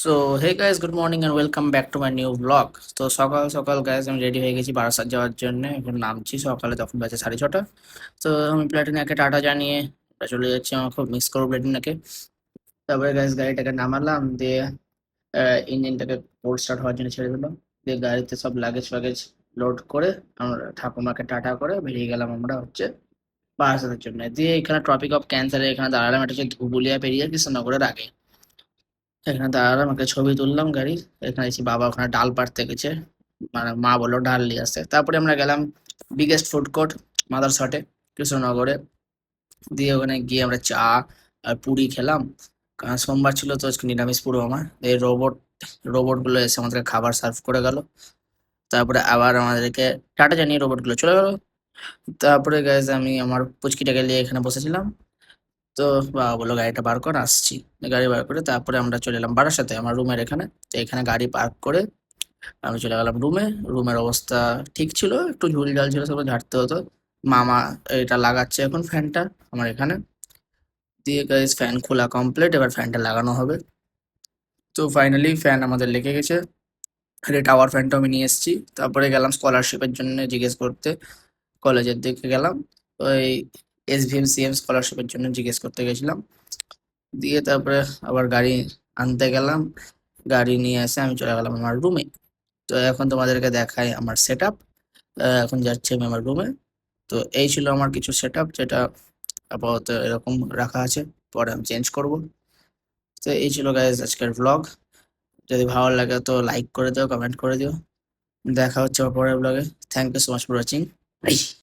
So hey guys, good morning and welcome back to my new vlog. তো সকাল সকাল guys আমি ready হয়ে গেছি বারাসাত যাওয়ার জন্য। এখন নামছি সকালে, তখন বাজে 6:30। তো আমি প্ল্যাটিনাকে টাটা জানিয়ে আমরা চলে যাচ্ছি। আমার খুব মিস করবো প্ল্যাটিনাকে। তারপরে গাইস গাড়িটাকে নামালাম, দিয়ে ইঞ্জিনটাকে কোল্ড স্টার্ট হওয়ার জন্য ছেড়ে দিলাম। দিয়ে গাড়িতে সব লাগেজ ফাগেজ লোড করে আমরা ঠাকুমাকে টাটা করে বেরিয়ে গেলাম আমরা হচ্ছে বারাসাতের জন্য। দিয়ে এখানে ট্রপিক অফ ক্যান্সারে এখানে দাঁড়ালাম, এটা হচ্ছে ধুবুলিয়া পেরিয়ে কৃষ্ণনগরের আগে। এখানে দাঁড়ালাম, একটা ছবি তুললাম গাড়ি। এখানে এসে বাবা ওখানে ডাল পাড়তে গেছে, মানে মা বললো ডাল নিয়ে আসতে। তারপরে আমরা গেলাম বিগেস্ট ফুড কোর্ট মাদারসাটে কৃষ্ণনগরে। দিয়ে ওখানে গিয়ে আমরা চা আর পুরি খেলাম, কারণ সোমবার ছিল তো আজকে নিরামিষ পুরো আমার। এই রোবট গুলো এসে আমাদেরকে খাবার সার্ভ করে গেল। তারপরে আবার আমাদেরকে টাটা জানিয়ে রোবট গুলো চলে গেল। তারপরে গাইজ আমি আমার পুচকিটাকে নিয়ে এখানে বসেছিলাম। তো বাবা বললো গাড়িটা বার কর, আসছি। গাড়ি বার করে তারপরে আমরা চলে এলাম বারাসাতে আমার রুমের এখানে। তো এখানে গাড়ি পার্ক করে আমি চলে গেলাম রুমে। রুমের অবস্থা ঠিক ছিল, একটু ঝুল ঝাল ছিল, সেগুলো ঝাড়তে হতো। মামা এটা লাগাচ্ছে এখন ফ্যানটা আমার এখানে। দিয়ে গাইস ফ্যান খোলা কমপ্লিট, এবার ফ্যানটা লাগানো হবে। তো ফাইনালি ফ্যান আমাদের লেগে গেছে। আর এই টাওয়ার ফ্যানটা আমি নিয়ে এসেছি। তারপরে গেলাম স্কলারশিপের জন্য জিজ্ঞেস করতে, কলেজের দিকে গেলাম। ওই SVM CM স্কলারশিপের জন্য জিজ্ঞেস করতে গেছিলাম। দিয়ে তারপরে আবার গাড়ি আনতে গেলাম। গাড়ি নিয়ে এসে আমি চলে গেলাম আমার রুমে। তো এখন তোমাদেরকে দেখাই আমার সেট আপ। এখন যাচ্ছি আমি আমার রুমে। তো এই ছিল আমার কিছু সেট আপ, যেটা আপাতত এরকম রাখা আছে, পরে আমি চেঞ্জ করব। তো এই ছিল গাইজ আজকের ব্লগ। যদি ভালো লাগে তো লাইক করে দিও, কমেন্ট করে দিও। দেখা হচ্ছে আমার পরের ব্লগে। Thank you so much for watching.